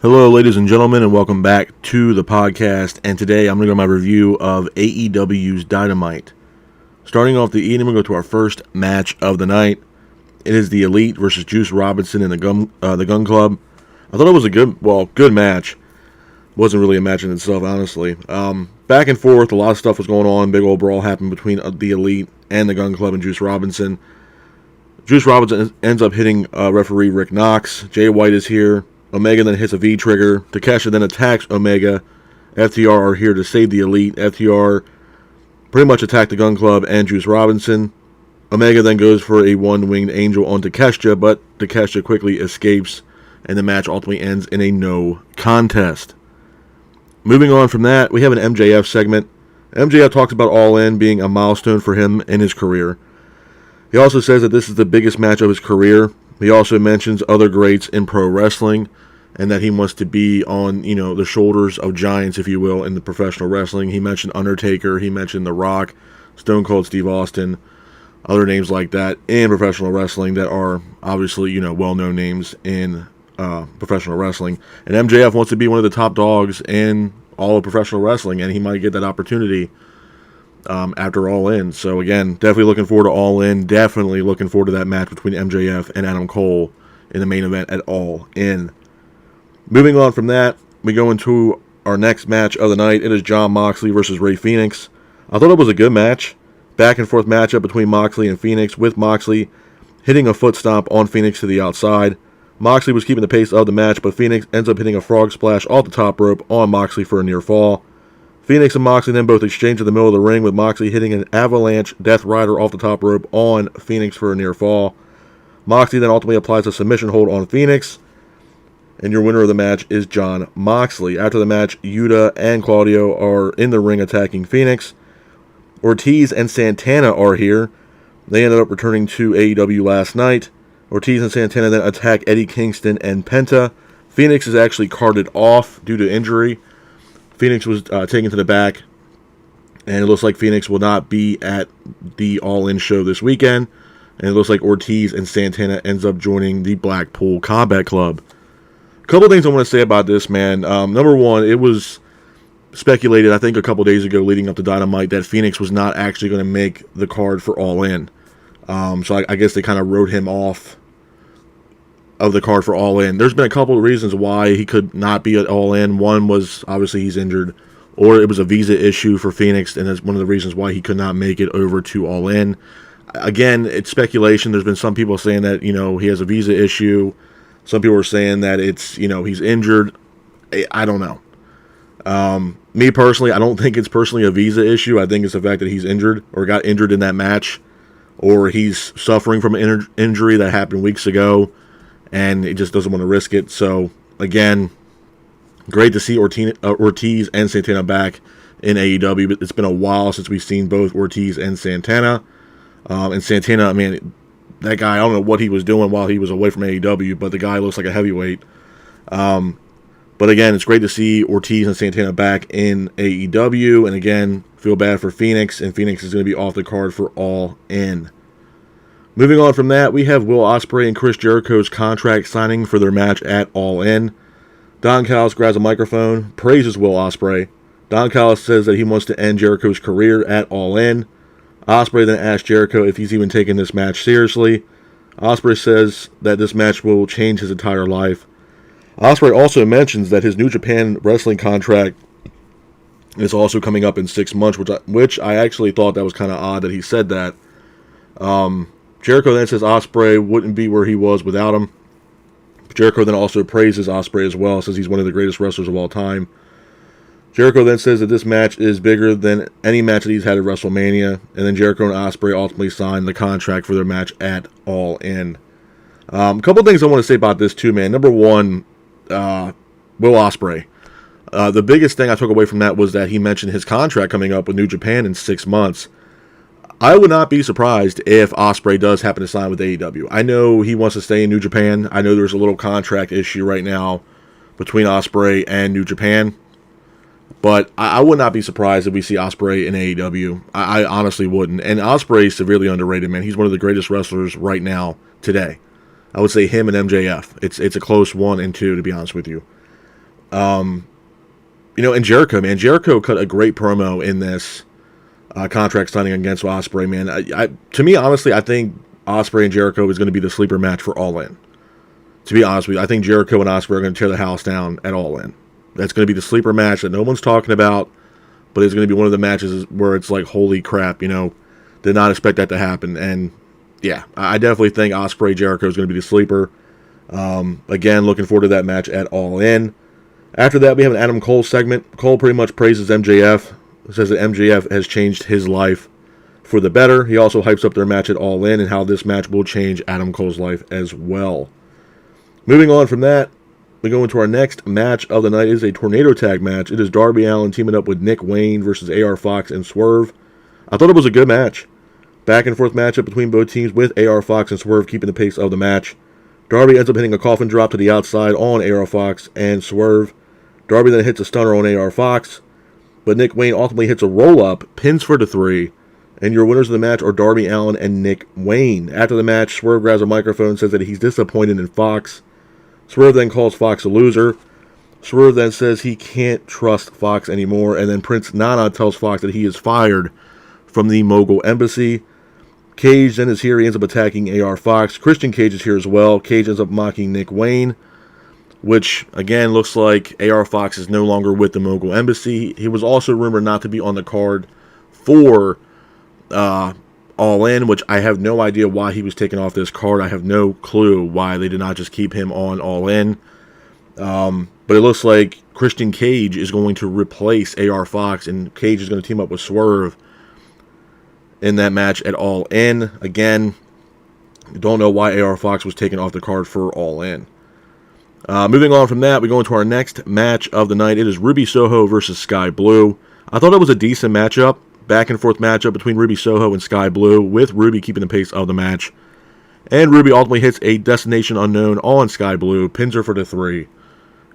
Hello, ladies and gentlemen, and welcome back to the podcast. And today I'm going to go my review of AEW's Dynamite. Starting off the evening, we're going to go to our first match of the night. It is the Elite versus Juice Robinson and the Gun Club. I thought it was a good match. Wasn't really a match in itself, honestly. Back and forth, a lot of stuff was going on. Big old brawl happened between the Elite and the Gun Club and Juice Robinson. Juice Robinson ends up hitting referee Rick Knox. Jay White is here. Omega then hits a V-trigger. Takeshita then attacks Omega. FTR are here to save the Elite. FTR pretty much attack the Gun Club and Juice Robinson. Omega then goes for a one-winged angel on Takeshita, but Takeshita quickly escapes, and the match ultimately ends in a no contest. Moving on from that, we have an MJF segment. MJF talks about All In being a milestone for him in his career. He also says that this is the biggest match of his career. He also mentions other greats in pro wrestling, and that he wants to be on, the shoulders of giants, if you will, in the professional wrestling. He mentioned Undertaker, he mentioned The Rock, Stone Cold Steve Austin, other names like that in professional wrestling that are obviously, well-known names in professional wrestling. And MJF wants to be one of the top dogs in all of professional wrestling, and he might get that opportunity after All In. So again, definitely looking forward to All In. Definitely looking forward to that match between MJF and Adam Cole in the main event at All In. Moving on from that, we go into our next match of the night. It is Jon Moxley versus Rey Fenix. I thought it was a good match. Back and forth matchup between Moxley and Fenix, with Moxley hitting a foot stomp on Fenix to the outside. Moxley was keeping the pace of the match, but Fenix ends up hitting a frog splash off the top rope on Moxley for a near fall. Fenix and Moxley then both exchange in the middle of the ring, with Moxley hitting an avalanche Death Rider off the top rope on Fenix for a near fall. Moxley then ultimately applies a submission hold on Fenix, and your winner of the match is Jon Moxley. After the match, Yuta and Claudio are in the ring attacking Fenix. Ortiz and Santana are here. They ended up returning to AEW last night. Ortiz and Santana then attack Eddie Kingston and Penta. Fenix is actually carted off due to injury. Fenix was taken to the back, and it looks like Fenix will not be at the All In show this weekend. And it looks like Ortiz and Santana ends up joining the Blackpool Combat Club. A couple of things I want to say about this, man. Number one, it was speculated, I think a couple days ago leading up to Dynamite, that Fenix was not actually going to make the card for All In. So I guess they kind of wrote him off of the card for All In. There's been a couple of reasons why he could not be at All In. One was obviously he's injured, or it was a visa issue for Phoenix, and that's one of the reasons why he could not make it over to All In. Again, it's speculation. There's been some people saying that, he has a visa issue. Some people are saying that it's, he's injured. I don't know. Me personally, I don't think it's personally a visa issue. I think it's the fact that he's injured or got injured in that match, or he's suffering from an injury that happened weeks ago, and he just doesn't want to risk it. So, again, great to see Ortiz and Santana back in AEW. But it's been a while since we've seen both Ortiz and Santana. And Santana, I mean, that guy, I don't know what he was doing while he was away from AEW, but the guy looks like a heavyweight. But again, it's great to see Ortiz and Santana back in AEW. And again, feel bad for Phoenix, and Phoenix is going to be off the card for All In. Moving on from that, we have Will Ospreay and Chris Jericho's contract signing for their match at All In. Don Callis grabs a microphone, praises Will Ospreay. Don Callis says that he wants to end Jericho's career at All In. Ospreay then asks Jericho if he's even taking this match seriously. Ospreay says that this match will change his entire life. Ospreay also mentions that his New Japan wrestling contract is also coming up in 6 months, which I actually thought that was kind of odd that he said that. Jericho then says Ospreay wouldn't be where he was without him. Jericho then also praises Ospreay as well, says he's one of the greatest wrestlers of all time. Jericho then says that this match is bigger than any match that he's had at WrestleMania, and then Jericho and Ospreay ultimately signed the contract for their match at All In. A couple things I want to say about this too, man. Number one, Will Ospreay. The biggest thing I took away from that was that he mentioned his contract coming up with New Japan in 6 months. I would not be surprised if Ospreay does happen to sign with AEW. I know he wants to stay in New Japan. I know there's a little contract issue right now between Ospreay and New Japan. But I would not be surprised if we see Ospreay in AEW. I honestly wouldn't. And Ospreay is severely underrated, man. He's one of the greatest wrestlers right now, today. I would say him and MJF. It's a close 1 and 2, to be honest with you. And Jericho, man. Jericho cut a great promo in this contract signing against Ospreay, man. To me, honestly, I think Ospreay and Jericho is going to be the sleeper match for All In. To be honest with you, I think Jericho and Ospreay are going to tear the house down at All In. That's going to be the sleeper match that no one's talking about, but it's going to be one of the matches where it's like, holy crap, did not expect that to happen. And yeah, I definitely think Ospreay Jericho is going to be the sleeper. Again, looking forward to that match at All In. After that, we have an Adam Cole segment. Cole pretty much praises MJF, says that MJF has changed his life for the better. He also hypes up their match at All In and how this match will change Adam Cole's life as well. Moving on from that, we go into our next match of the night. It is a tornado tag match. It is Darby Allin teaming up with Nick Wayne versus AR Fox and Swerve. I thought it was a good match. Back and forth matchup between both teams with AR Fox and Swerve keeping the pace of the match. Darby ends up hitting a coffin drop to the outside on AR Fox and Swerve. Darby then hits a stunner on AR Fox, but Nick Wayne ultimately hits a roll-up, pins for the 3, and your winners of the match are Darby Allin and Nick Wayne. After the match, Swerve grabs a microphone and says that he's disappointed in Fox. Swerve then calls Fox a loser. Swerve then says he can't trust Fox anymore, and then Prince Nana tells Fox that he is fired from the Mogul Embassy. Cage then is here. He ends up attacking AR Fox. Christian Cage is here as well. Cage ends up mocking Nick Wayne, which, again, looks like AR Fox is no longer with the Mogul Embassy. He was also rumored not to be on the card for All In, which I have no idea why he was taken off this card. I have no clue why they did not just keep him on All In. But it looks like Christian Cage is going to replace AR Fox, and Cage is going to team up with Swerve in that match at All In. Again, don't know why AR Fox was taken off the card for All In. Moving on from that, we go into our next match of the night. It is Ruby Soho versus Sky Blue. I thought it was a decent matchup. Back and forth matchup between Ruby Soho and Sky Blue, with Ruby keeping the pace of the match. And Ruby ultimately hits a Destination Unknown on Sky Blue, pins her for the 3.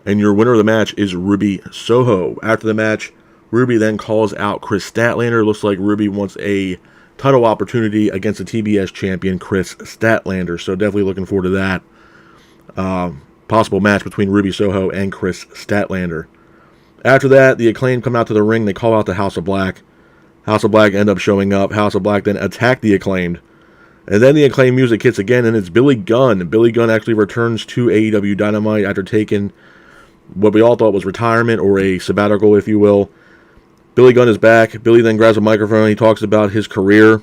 And your winner of the match is Ruby Soho. After the match, Ruby then calls out Chris Statlander. Looks like Ruby wants a title opportunity against the TBS champion, Chris Statlander. So definitely looking forward to that possible match between Ruby Soho and Chris Statlander. After that, the Acclaim come out to the ring. They call out the House of Black. House of Black end up showing up. House of Black then attack the Acclaimed. And then the Acclaimed music hits again, and it's Billy Gunn. Billy Gunn actually returns to AEW Dynamite after taking what we all thought was retirement, or a sabbatical, if you will. Billy Gunn is back. Billy then grabs a microphone. He talks about his career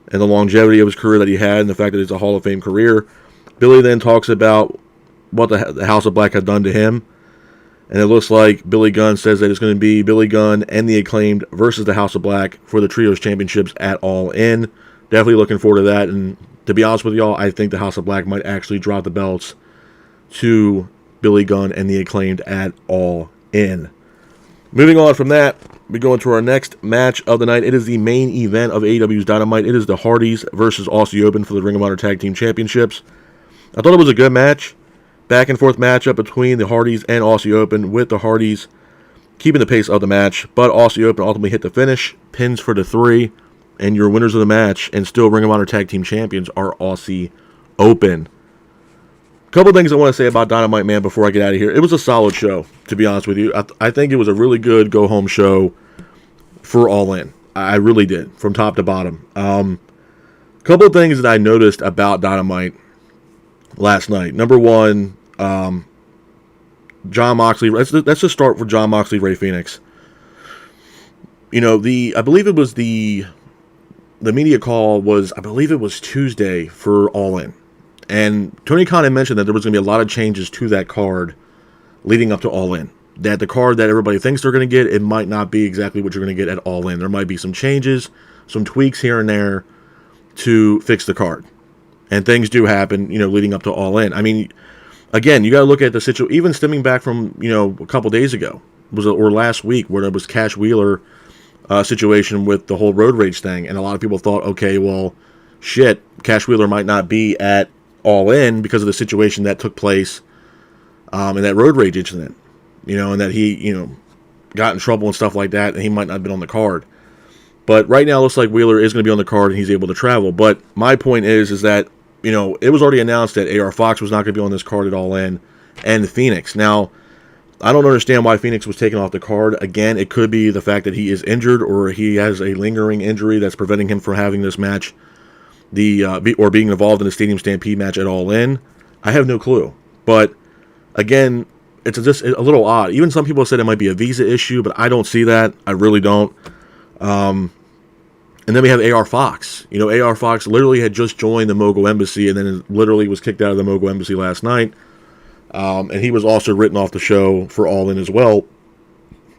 and the longevity of his career that he had, and the fact that it's a Hall of Fame career. Billy then talks about what the House of Black had done to him. And it looks like Billy Gunn says that it's going to be Billy Gunn and the Acclaimed versus the House of Black for the Trios Championships at All In. Definitely looking forward to that. And to be honest with y'all, I think the House of Black might actually drop the belts to Billy Gunn and the Acclaimed at All In. Moving on from that, we go into our next match of the night. It is the main event of AEW's Dynamite. It is the Hardys versus Aussie Open for the Ring of Honor Tag Team Championships. I thought it was a good match. Back and forth matchup between the Hardys and Aussie Open, with the Hardys keeping the pace of the match, but Aussie Open ultimately hit the finish, pins for the 3, and your winners of the match and still Ring of Honor Tag Team Champions are Aussie Open. A couple things I want to say about Dynamite, man, before I get out of here. It was a solid show, to be honest with you. I think it was a really good go-home show for All In. I really did, from top to bottom. A couple of things that I noticed about Dynamite last night. Number one, John Moxley. Let's just start for John Moxley, Ray Phoenix. I believe it was the media call was, I believe it was Tuesday for All In. And Tony Khan had mentioned that there was going to be a lot of changes to that card leading up to All In. That the card that everybody thinks they're going to get, it might not be exactly what you're going to get at All In. There might be some changes, some tweaks here and there to fix the card. And things do happen, leading up to All In. I mean, again, you got to look at the situation, even stemming back from, a couple days ago, or last week, where there was Cash Wheeler situation with the whole road rage thing. And a lot of people thought, okay, well, shit, Cash Wheeler might not be at All In because of the situation that took place in that road rage incident, and that he, got in trouble and stuff like that, and he might not have been on the card. But right now, it looks like Wheeler is going to be on the card and he's able to travel. But my point is that, it was already announced that AR Fox was not going to be on this card at All In, and Phoenix. Now, I don't understand why Phoenix was taken off the card. Again, it could be the fact that he is injured or he has a lingering injury that's preventing him from having this match, or being involved in the Stadium Stampede match at All In. I have no clue. But again, it's just a little odd. Even some people said it might be a visa issue, but I don't see that. I really don't. And then we have AR Fox. AR Fox literally had just joined the Mogul Embassy and then literally was kicked out of the Mogul Embassy last night. And he was also written off the show for All In as well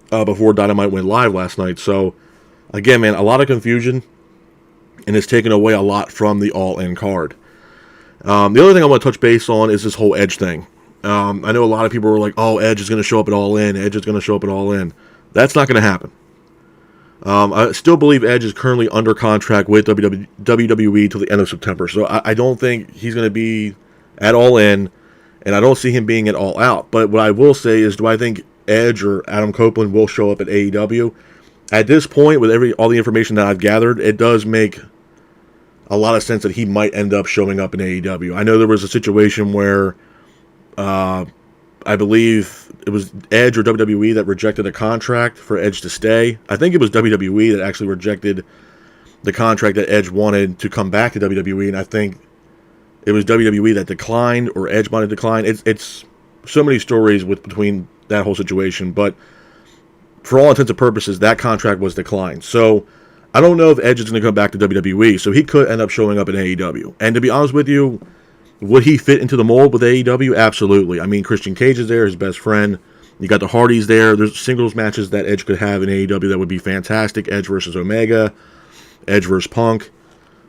before Dynamite went live last night. So, again, man, a lot of confusion, and it's taken away a lot from the All In card. The other thing I want to touch base on is this whole Edge thing. I know a lot of people were like, oh, Edge is going to show up at All In. Edge is going to show up at All In. That's not going to happen. I still believe Edge is currently under contract with WWE till the end of September. So I don't think he's going to be at All In, and I don't see him being at All Out. But what I will say is, do I think Edge or Adam Copeland will show up at AEW? At this point, with all the information that I've gathered, it does make a lot of sense that he might end up showing up in AEW. I know there was a situation where I believe it was Edge or WWE that rejected a contract for Edge to stay. I think it was WWE that actually rejected the contract that Edge wanted to come back to WWE, and I think it was WWE that declined, or Edge might have declined. It's so many stories between that whole situation, but for all intents and purposes, that contract was declined. So I don't know if Edge is going to come back to WWE, so he could end up showing up in AEW. And to be honest with you, would he fit into the mold with AEW? Absolutely. I mean, Christian Cage is there, his best friend. You got the Hardys there. There's singles matches that Edge could have in AEW that would be fantastic. Edge versus Omega, Edge versus Punk.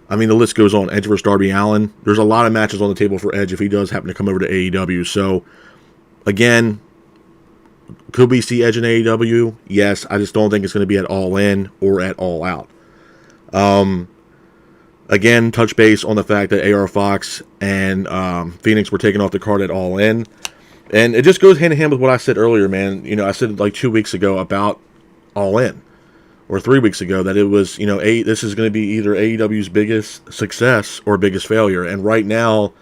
I mean, the list goes on. Edge versus Darby Allin. There's a lot of matches on the table for Edge if he does happen to come over to AEW. So, again, could we see Edge in AEW? Yes. I just don't think it's going to be at All In or at All Out. Again, touch base on the fact that AR Fox and Phoenix were taken off the card at All In. And it just goes hand in hand with what I said earlier, man. I said like 2 weeks ago about All In, or 3 weeks ago, that it was, this is going to be either AEW's biggest success or biggest failure. And right now,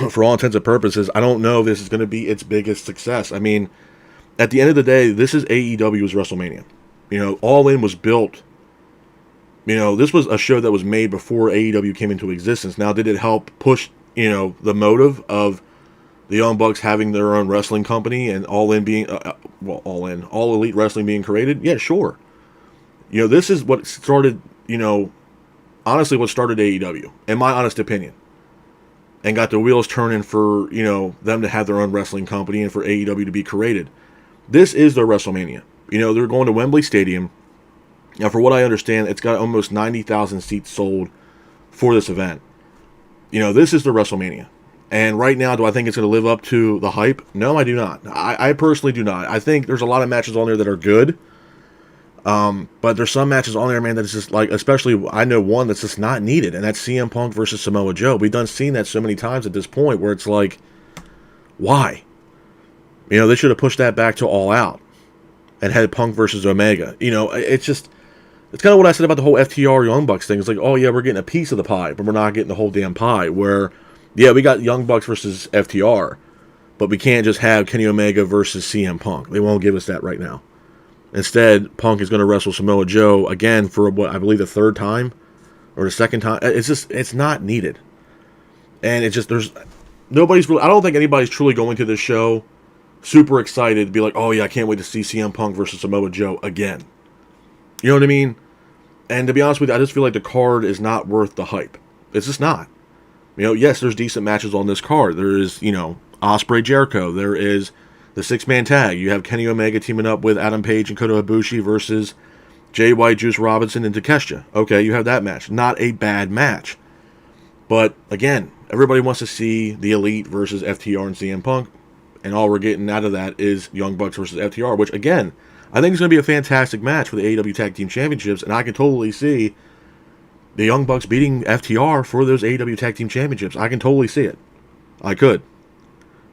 for all intents and purposes, I don't know if this is going to be its biggest success. I mean, at the end of the day, this is AEW's WrestleMania. All In was built. This was a show that was made before AEW came into existence. Now, did it help push, the motive of the Young Bucks having their own wrestling company and All In being, All Elite Wrestling being created? Yeah, sure. This is what started, honestly, what started AEW, in my honest opinion, and got the wheels turning for, them to have their own wrestling company and for AEW to be created. This is their WrestleMania. They're going to Wembley Stadium. Now, for what I understand, it's got almost 90,000 seats sold for this event. This is the WrestleMania. And right now, do I think it's going to live up to the hype? No, I do not. I personally do not. I think there's a lot of matches on there that are good. But there's some matches on there, man, that's just like, especially, I know one that's just not needed, and that's CM Punk versus Samoa Joe. We've seen that so many times at this point where it's like, why? They should have pushed that back to All Out and had Punk versus Omega. It's kind of what I said about the whole FTR Young Bucks thing. It's like, oh yeah, we're getting a piece of the pie, but we're not getting the whole damn pie. Where, yeah, we got Young Bucks versus FTR, but we can't just have Kenny Omega versus CM Punk. They won't give us that right now. Instead, Punk is going to wrestle Samoa Joe again for what I believe the third time or the second time. It's not needed, and nobody's really. I don't think anybody's truly going to this show super excited to be like, oh yeah, I can't wait to see CM Punk versus Samoa Joe again. You know what I mean? And to be honest with you, I just feel like the card is not worth the hype. It's just not. Yes, there's decent matches on this card. There is, Ospreay Jericho. There is the 6-man tag. You have Kenny Omega teaming up with Adam Page and Kota Ibushi versus Jay White, Juice Robinson, and Takeshita. Okay, you have that match. Not a bad match. But, again, everybody wants to see the Elite versus FTR and CM Punk. And all we're getting out of that is Young Bucks versus FTR, which, again, I think it's going to be a fantastic match for the AEW Tag Team Championships, and I can totally see the Young Bucks beating FTR for those AEW Tag Team Championships. I can totally see it. I could.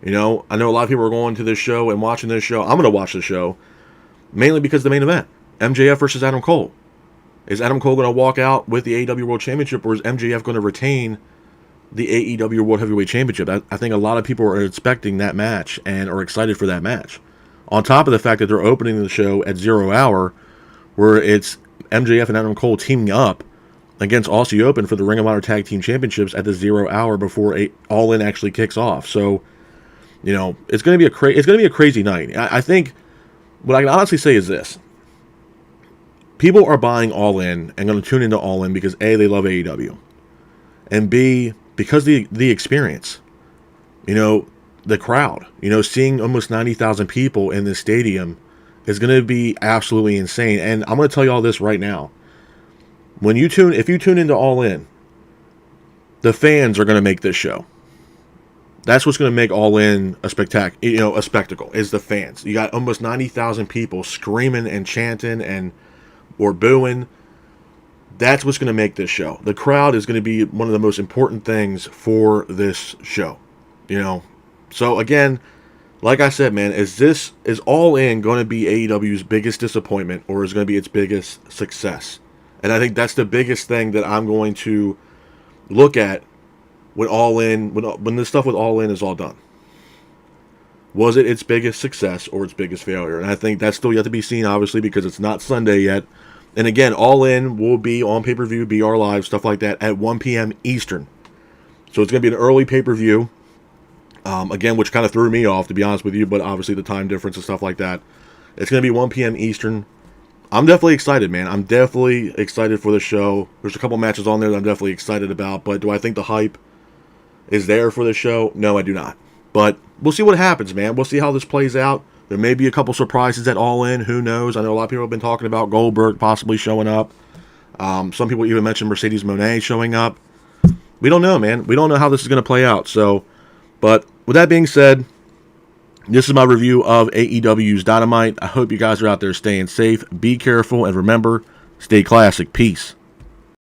I know a lot of people are going to this show and watching this show. I'm going to watch the show, mainly because of the main event. MJF versus Adam Cole. Is Adam Cole going to walk out with the AEW World Championship, or is MJF going to retain the AEW World Heavyweight Championship? I think a lot of people are expecting that match and are excited for that match. On top of the fact that they're opening the show at 0 hour, where it's MJF and Adam Cole teaming up against Aussie Open for the Ring of Honor Tag Team Championships at the 0 hour before All In actually kicks off. So, you know, it's going to be a crazy night. I think what I can honestly say is this: people are buying All In and going to tune into All In because A, they love AEW, and B, because the experience. You know, the crowd. You know, seeing almost 90,000 people in this stadium is going to be absolutely insane. And I'm going to tell you all this right now. If you tune into All In, the fans are going to make this show. That's what's going to make All In a spectacle, is the fans. You got almost 90,000 people screaming and chanting or booing. That's what's going to make this show. The crowd is going to be one of the most important things for this show. You know, so again, like I said, man, is All In going to be AEW's biggest disappointment, or is it going to be its biggest success? And I think that's the biggest thing that I'm going to look at when this stuff with All In is all done. Was it its biggest success or its biggest failure? And I think that's still yet to be seen, obviously, because it's not Sunday yet. And again, All In will be on pay-per-view, BR Live, stuff like that, at 1 p.m. Eastern. So it's going to be an early pay-per-view. Again, which kind of threw me off, to be honest with you, but obviously the time difference and stuff like that. It's going to be 1 p.m. Eastern. I'm definitely excited, man. I'm definitely excited for the show. There's a couple matches on there that I'm definitely excited about, but do I think the hype is there for the show? No, I do not. But we'll see what happens, man. We'll see how this plays out. There may be a couple surprises at All In. Who knows? I know a lot of people have been talking about Goldberg possibly showing up. Some people even mentioned Mercedes Moné showing up. We don't know, man. We don't know how this is going to play out. So, but with that being said, this is my review of AEW's Dynamite. I hope you guys are out there staying safe. Be careful, and remember, stay classic. Peace.